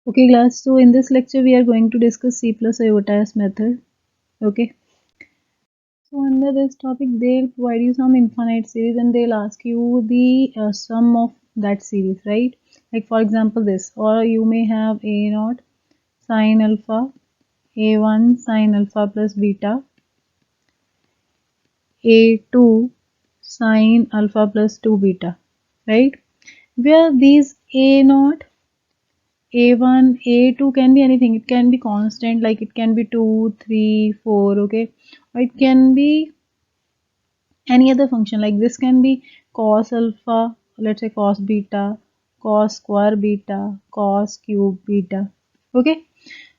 Okay class, so in this lecture we are going to discuss C plus IOTA method. Okay, so under this topic they'll provide you some infinite series and they'll ask you the sum of that series, right? Like for example this, or you may have A naught sine alpha, A1 sine alpha plus beta, A2 sine alpha plus 2 beta, right? Where these A naught, A1, A2 can be anything. It can be constant, like it can be 2, 3, 4, okay? Or it can be any other function, like this can be cos alpha, let's say cos beta, cos square beta, cos cube beta, okay?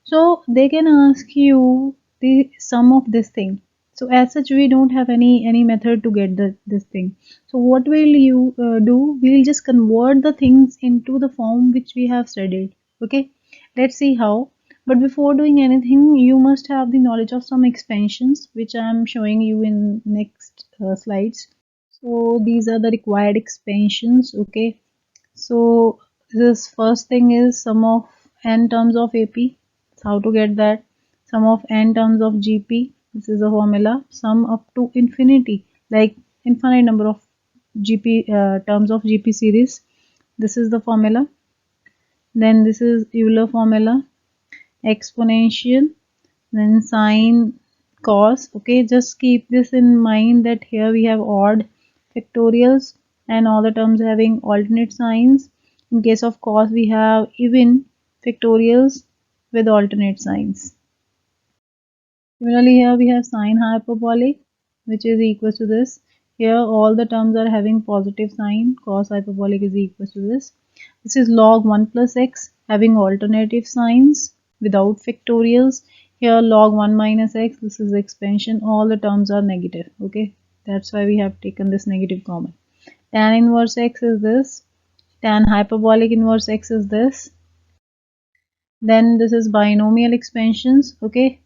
So they can ask you the sum of this thing. So as such, we don't have any method to get this thing. So what will you do? We'll just convert the things into the form which we have studied. Okay, let's see how. But before doing anything, you must have the knowledge of some expansions, which I am showing you in next slides. So these are the required expansions. Okay, so this first thing is sum of n terms of AP. So how to get that? Sum of n terms of GP. This is a formula. Sum up to infinity, like infinite number of GP terms of GP series. This is the formula. Then this is Euler formula. Exponential. Then sine, cos. Okay, just keep this in mind that here we have odd factorials and all the terms having alternate signs. In case of cos, we have even factorials with alternate signs. Similarly, here we have sine hyperbolic, which is equal to this. Here all the terms are having positive sign. Cos hyperbolic is equal to this. This is log 1 plus x having alternative signs without factorials. Here log 1 minus x, this is expansion. All the terms are negative. Okay, that's why we have taken this negative common. Tan inverse x is this. Tan hyperbolic inverse x is this. Then this is binomial expansions. Okay,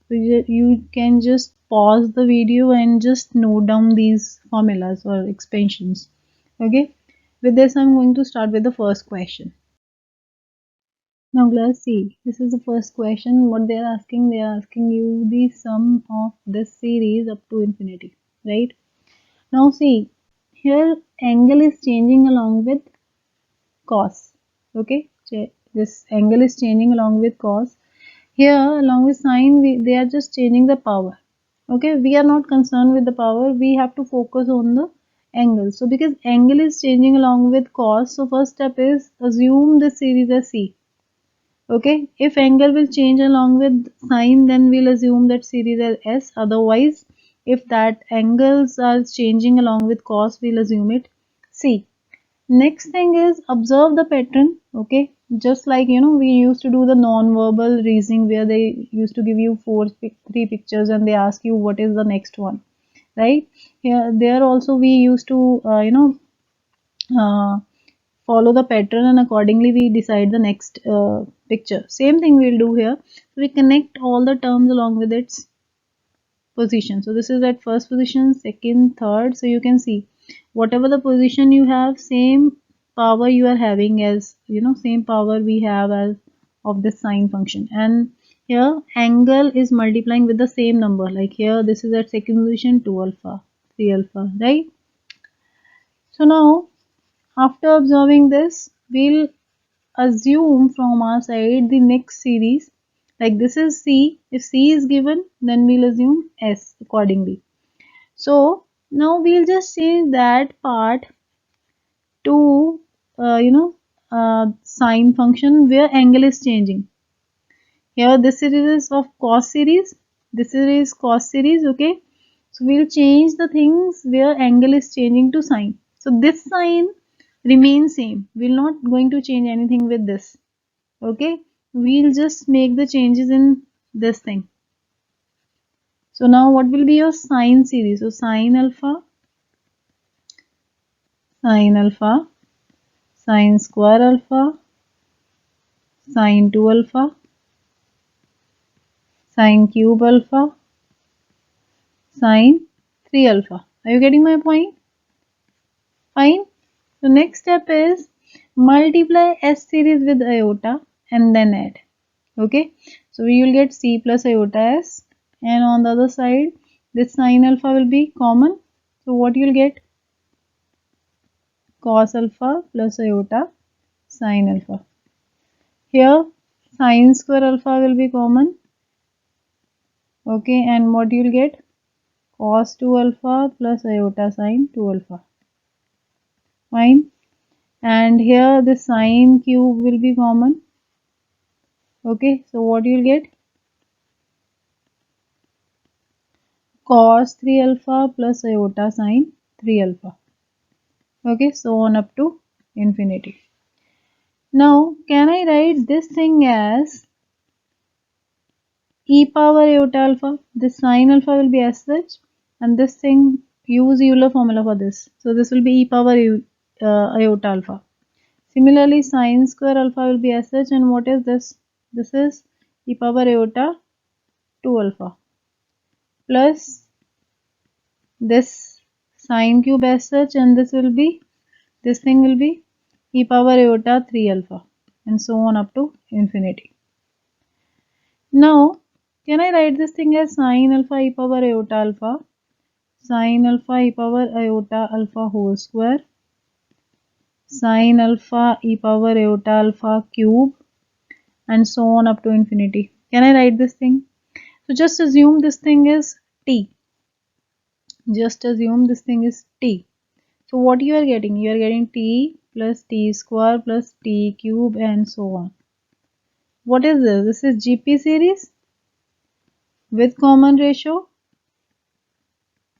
so you can just pause the video and just note down these formulas or expansions. Okay, with this I'm going to start with the first question. Now let's see, this is the first question. What they are asking you the sum of this series up to infinity, right? Now see, here angle is changing along with cos. Okay, this angle is changing along with cos. Here along with sine, they are just changing the power. Okay, we are not concerned with the power, we have to focus on the angle. So because angle is changing along with cos, so first step is assume this series as C. Okay, if angle will change along with sine, then we'll assume that series as S. Otherwise, if that angles are changing along with cos, we'll assume it C. Next thing is observe the pattern. Okay, just like we used to do the non-verbal reasoning where they used to give you three pictures and they ask you what is the next one, right? Here there also we used to uh, follow the pattern and accordingly we decide the next picture. Same thing we'll do here. So we connect all the terms along with its position. So this is at first position, second, third. So you can see whatever the position you have, same power you are having as same power we have as of this sine function. And here angle is multiplying with the same number. Like here this is at second position 2 alpha, 3 alpha, right? So now after observing this, we'll assume from our side the next series. Like this is C. If C is given, then we'll assume S accordingly. So now we'll just change that part to sine function where angle is changing. Here this series is of cos series. This is cos series. Okay. So we'll change the things where angle is changing to sine. So this sine remains same. We're not going to change anything with this. Okay. We'll just make the changes in this thing. So now what will be your sine series? So sine alpha, sine alpha, sine square alpha, sine 2 alpha, sine cube alpha, sine 3 alpha. Are you getting my point? Fine. So next step is multiply S series with iota. and then add. Okay, so we will get c plus iota s, and on the other side this sine alpha will be common. So what you'll get? Cos alpha plus iota sine alpha. Here sine square alpha will be common. Okay, and what you'll get? Cos 2 alpha plus iota sine 2 alpha. Fine. And here the sine cube will be common. Okay, so what you'll get? Cos 3 alpha plus iota sine 3 alpha. Okay, so on up to infinity. Now, can I write this thing as e power iota alpha? This sine alpha will be as such, and this thing, use Euler formula for this. So this will be e power iota alpha. Similarly, sine square alpha will be as such, and what is this? This is e power iota 2 alpha plus this sine cube as such, and this thing will be e power iota 3 alpha, and so on up to infinity. Now, can I write this thing as sine alpha e power iota alpha, sine alpha e power iota alpha whole square, sine alpha e power iota alpha cube, and so on up to infinity? Can I write this thing? So just assume this thing is t. Just assume this thing is t. So what you are getting? You are getting t plus t square plus t cube and so on. What is this? This is GP series with common ratio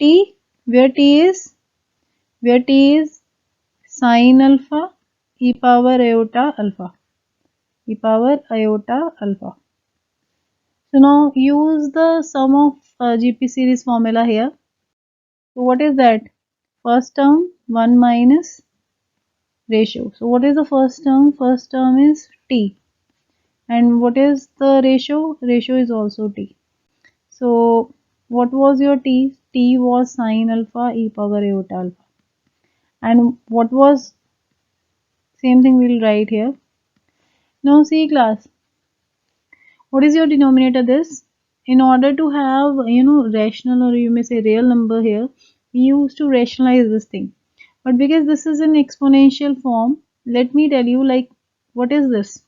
t, where t is sine alpha e power iota alpha, e power iota alpha. So now use the sum of GP series formula here. So what is that? First term 1 minus ratio. So what is the first term? First term is t. And what is the ratio? Ratio is also t. So what was your t? T was sine alpha e power iota alpha. And what was, same thing we'll write here. Now see class, what is your denominator? This, in order to have rational, or you may say real number here, we used to rationalize this thing. But because this is in exponential form, let me tell you, like, what is this?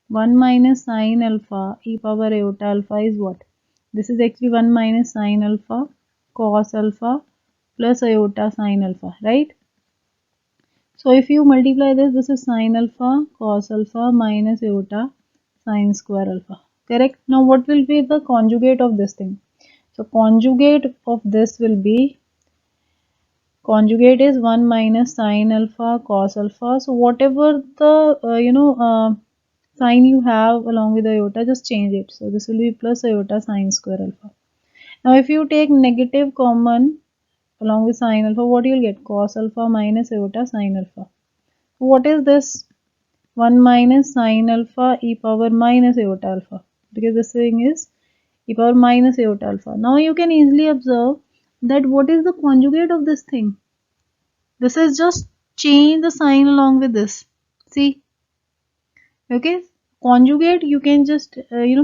1 minus sine alpha e power iota alpha is what? This is actually 1 minus sine alpha cos alpha plus iota sine alpha, right? So if you multiply this, this is sine alpha cos alpha minus iota sine square alpha. Correct? Now what will be the conjugate of this thing? So conjugate of this will be, conjugate is 1 minus sine alpha cos alpha. So whatever the sign you have along with iota, just change it. So this will be plus iota sine square alpha. Now if you take negative common along with sine alpha, what you will get? Cos alpha minus iota sine alpha. What is this? 1 minus sine alpha e power minus iota alpha, because this thing is e power minus iota alpha. Now you can easily observe that what is the conjugate of this thing? This is just change the sign along with this. See, okay, conjugate you can just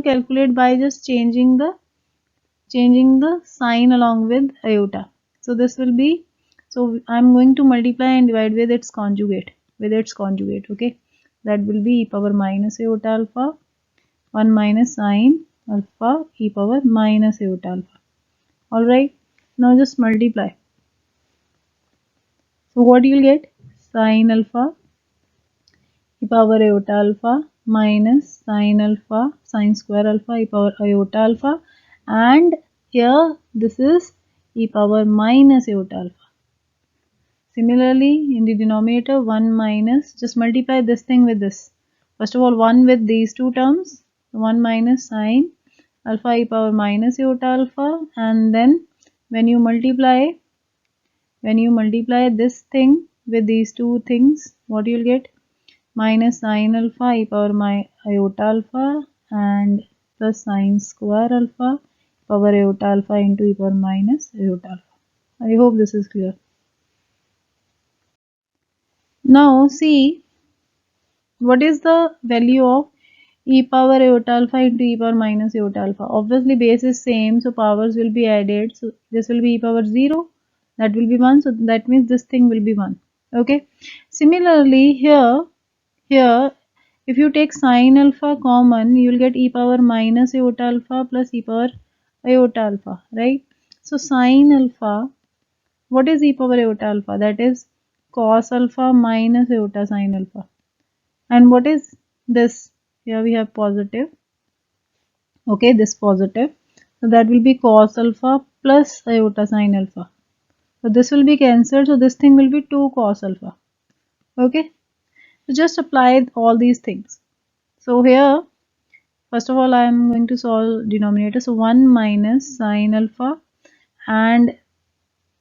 calculate by just changing the sign along with iota. So this will be, so I'm going to multiply and divide with its conjugate, okay, that will be e power minus iota alpha 1 minus sine alpha e power minus iota alpha. Alright, now just multiply. So what you'll get? Sine alpha e power iota alpha minus sine square alpha e power iota alpha, and here this is e power minus iota alpha. Similarly, in the denominator 1 minus, just multiply this thing with this. First of all, 1 with these two terms, 1 minus sine alpha e power minus iota alpha, and then when you multiply this thing with these two things, what you'll get? Minus sine alpha e power iota alpha and plus sine square alpha power iota alpha into e power minus iota alpha. I hope this is clear. Now see, what is the value of e power iota alpha into e power minus iota alpha. Obviously base is same, so powers will be added. So this will be e power 0, that will be 1, so that means this thing will be 1. Okay. Similarly here if you take sine alpha common, you will get e power minus iota alpha plus e power iota alpha, right? So sine alpha, what is e power iota alpha? That is cos alpha minus iota sine alpha. And what is this? Here we have positive. Okay, this positive. So that will be cos alpha plus iota sine alpha. So this will be cancelled. So this thing will be 2 cos alpha. Okay. So just apply all these things. So here, first of all, I am going to solve denominator. So 1 minus sine alpha, and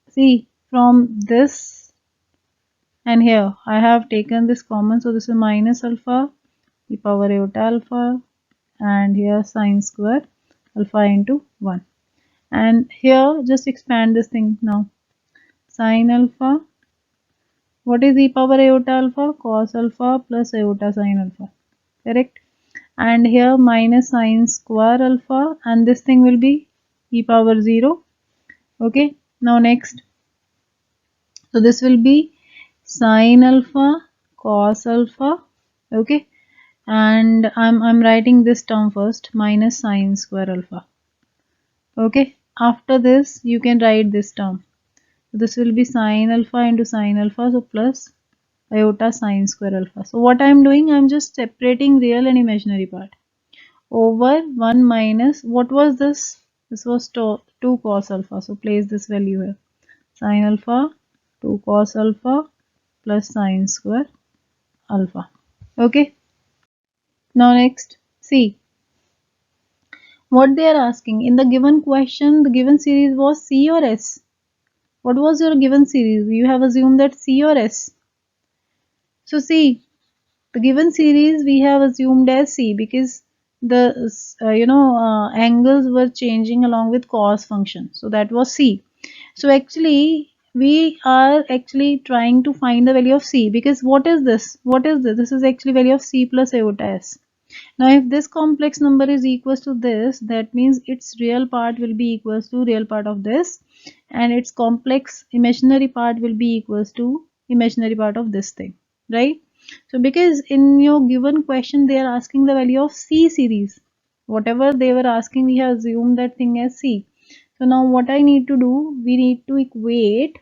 see from this and here I have taken this common. So this is minus alpha e power iota alpha, and here sine square alpha into 1. And here just expand this thing now. Sine alpha, what is e power iota alpha? Cos alpha plus iota sine alpha. Correct? And here minus sine square alpha, and this thing will be e power 0. Okay. Now next. So this will be sine alpha cos alpha. Okay. And I'm writing this term first, minus sine square alpha. Okay. After this you can write this term. So this will be sine alpha into sine alpha, so plus iota sine square alpha. So what I am doing, I am just separating real and imaginary part. Over 1 minus, what was this? This was 2 cos alpha. So place this value here. Sine alpha 2 cos alpha plus sine square alpha. Okay. Now next, see what they are asking. In the given question, the given series was C or S. What was your given series? You have assumed that C or S. So see, the given series we have assumed as C because the angles were changing along with cos function. So that was C. So actually we are actually trying to find the value of C, because what is this? What is this? This is actually value of C plus iota S. Now if this complex number is equals to this, that means its real part will be equals to real part of this, and its complex imaginary part will be equals to imaginary part of this thing, right? So because in your given question they are asking the value of C series, whatever they were asking we have assumed that thing as C. So now what I need to do, we need to equate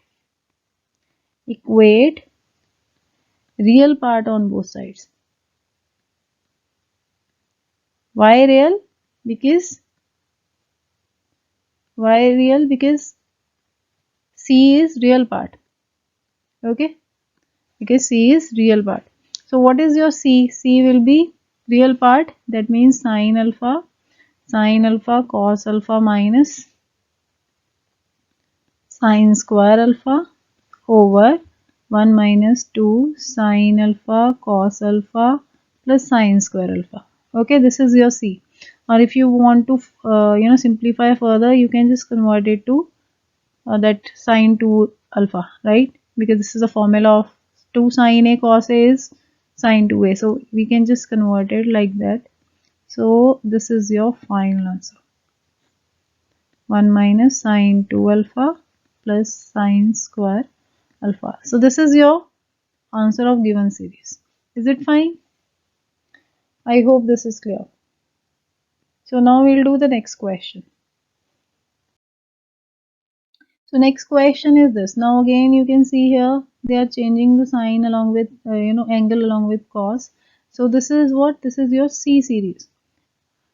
real part on both sides. Why real? Because C is real part. Okay, because C is real part. So what is your C? C will be real part, that means sine alpha cos alpha minus sine square alpha over 1 minus 2 sine alpha cos alpha plus sine square alpha. Okay, this is your C. Or if you want to simplify further, you can just convert it to that sine 2 alpha, right? Because this is a formula of 2 sine A cos A is sine 2A. So we can just convert it like that. So this is your final answer. 1 minus sine 2 alpha plus sine square alpha. So this is your answer of given series. Is it fine? I hope this is clear. So now we'll do the next question. So next question is this. Now again you can see here they are changing the sign along with angle along with cos. So this is what? This is your C series.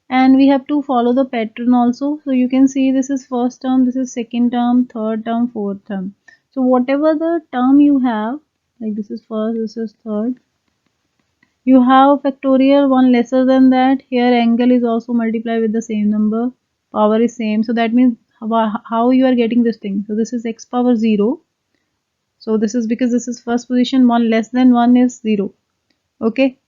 And we have to follow the pattern also. So you can see this is first term, this is second term, third term, fourth term. So whatever the term you have, like this is first, this is third, you have factorial one lesser than that. Here angle is also multiplied with the same number, power is same. So that means how you are getting this thing. So this is x power 0. So this is because this is first position, 1 less than 1 is 0. Okay.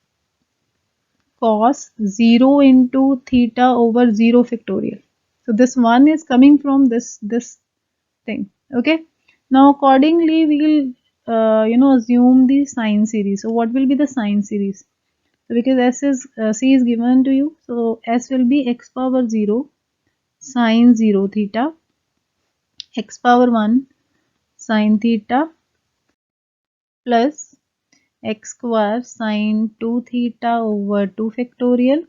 Cos 0 into theta over 0 factorial. So this 1 is coming from this thing. Okay. Now accordingly we will assume the sine series. So what will be the sine series? So because s is c is given to you, so s will be x power 0 sine 0 theta, x power 1 sine theta, plus x square sine 2 theta over 2 factorial,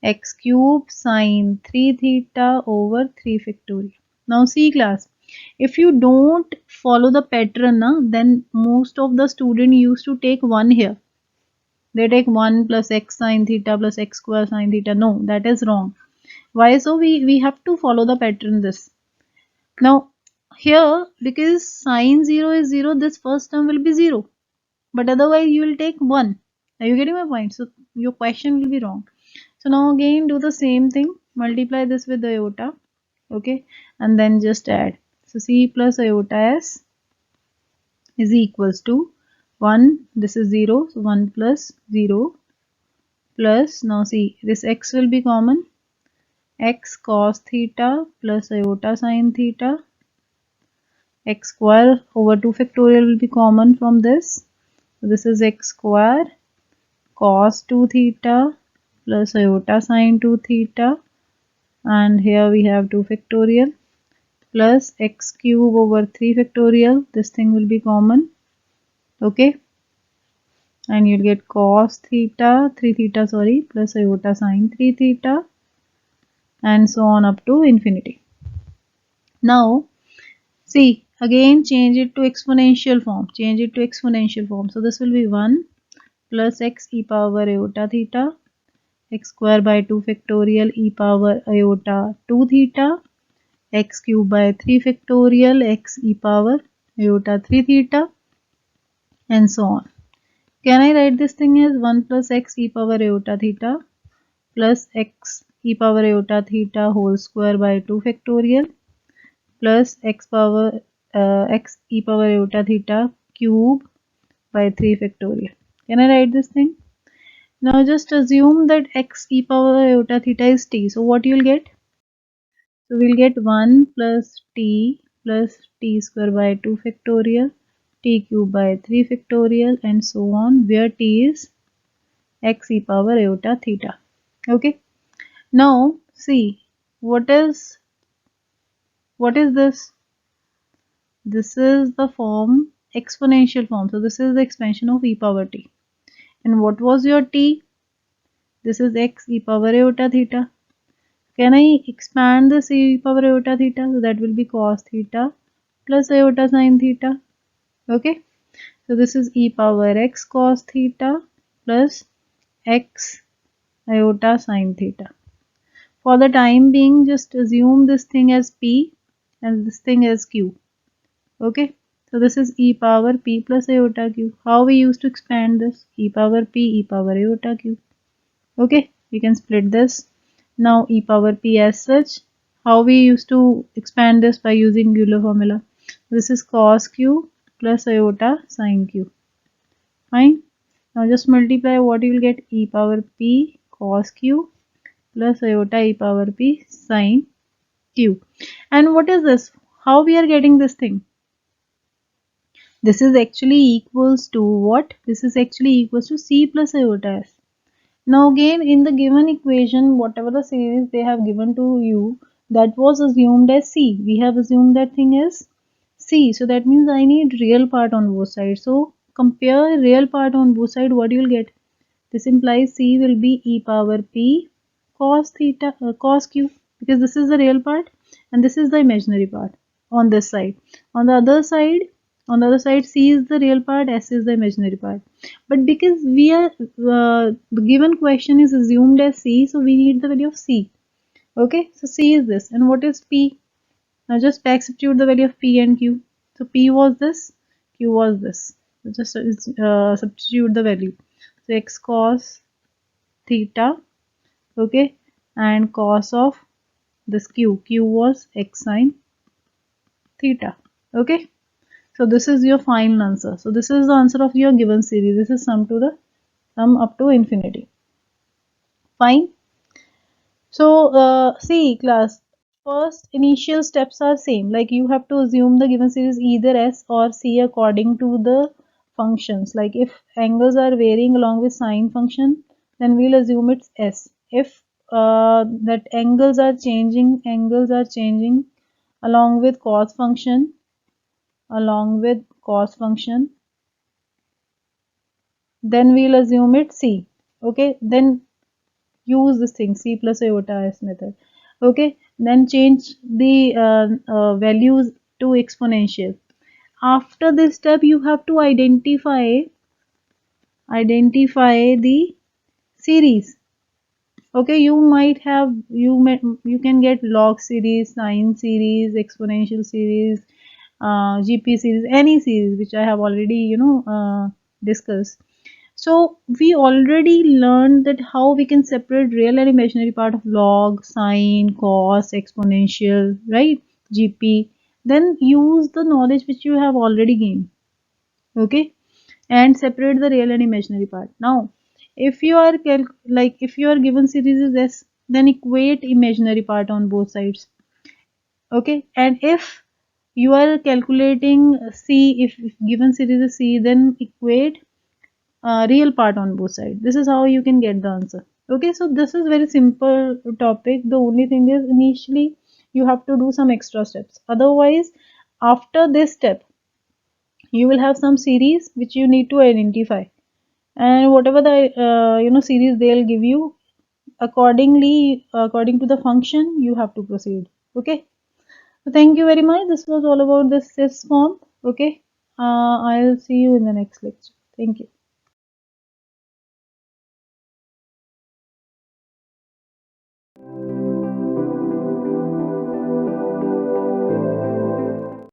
x cube sine 3 theta over 3 factorial. Now see class, if you don't follow the pattern, then most of the student used to take 1 here. They take 1 plus x sine theta plus x square sine theta. No, that is wrong. Why so? We have to follow the pattern this. Now here, because sine 0 is 0, this first term will be 0. But otherwise you will take 1. Are you getting my point? So your question will be wrong. So now again do the same thing. Multiply this with iota. Okay. And then just add. So c plus iota s is equals to 1. This is 0. So 1 plus 0 plus, now see, this x will be common. X cos theta plus iota sine theta. X square over 2 factorial will be common from this. So this is x square cos 2 theta plus iota sine 2 theta, and here we have 2 factorial plus x cube over 3 factorial. This thing will be common. Okay, and you'll get cos theta 3 theta sorry plus iota sine 3 theta, and so on up to infinity. Now see, again change it to exponential form. Change it to exponential form. So this will be 1 plus x e power iota theta, x square by 2 factorial e power iota 2 theta, x cube by 3 factorial x e power iota 3 theta, and so on. Can I write this thing as 1 plus x e power iota theta plus x e power iota theta whole square by 2 factorial plus x e power iota theta cube by 3 factorial. Can I write this thing? Now just assume that x e power iota theta is t. So what you'll get? So we'll get 1 plus t square by 2 factorial, t cube by 3 factorial, and so on, where t is x e power iota theta. Okay. Now see, what is this? This is the form, exponential form. So this is the expansion of e power t. And what was your t? This is x e power iota theta. Can I expand this e power iota theta? So that will be cos theta plus iota sine theta. Okay. So this is e power x cos theta plus x iota sine theta. For the time being, just assume this thing as p and this thing as q. Okay. So this is e power p plus iota q. How we used to expand this? E power p, e power iota q. Okay. You can split this. Now e power p as such. How we used to expand this? By using Euler formula. This is cos q plus iota sine q. Fine. Now just multiply, what you will get? E power p cos q plus iota e power p sine q. And what is this? How we are getting this thing? This is actually equals to what? This is actually equals to c plus iota s. Now again, in the given equation, whatever the series they have given to you, that was assumed as c. We have assumed that thing as c. So that means I need real part on both sides. So compare real part on both sides, what you will get? This implies c will be e power p cos theta cos q, because this is the real part and this is the imaginary part on this side. On the other side, c is the real part, s is the imaginary part. But because we are the given question is assumed as c, so we need the value of c. Okay, so c is this, and what is p? Now just back substitute the value of p and q. So p was this, q was this. So just substitute the value. So x cos theta, okay, and cos of this q was x sine theta. Okay, so this is your final answer. So this is the answer of your given series. This is sum up to infinity. Fine. So see class, first initial steps are same, like you have to assume the given series either s or c according to the functions. Like if angles are varying along with sine function, then we'll assume it's S. If that angles are changing along with cos function, then we'll assume it's C. Okay, then use this thing, C plus iota S method. Okay, then change the values to exponential. After this step, you have to identify the series. Okay, you can get log series, sine series, exponential series, GP series, any series which I have already discussed. So we already learned that how we can separate real and imaginary part of log, sine, cos, exponential, right? GP. Then use the knowledge which you have already gained. Okay, and separate the real and imaginary part. Now, if you are if you are given series is S, then equate imaginary part on both sides. Okay, and if you are calculating C, if given series is C, then equate real part on both sides. This is how you can get the answer. Okay, so this is very simple topic. The only thing is initially you have to do some extra steps. Otherwise, after this step, you will have some series which you need to identify, and whatever the series they'll give you, according to the function, you have to proceed. Okay, so thank you very much. This was all about this form. Okay, I'll see you in the next lecture. Thank you.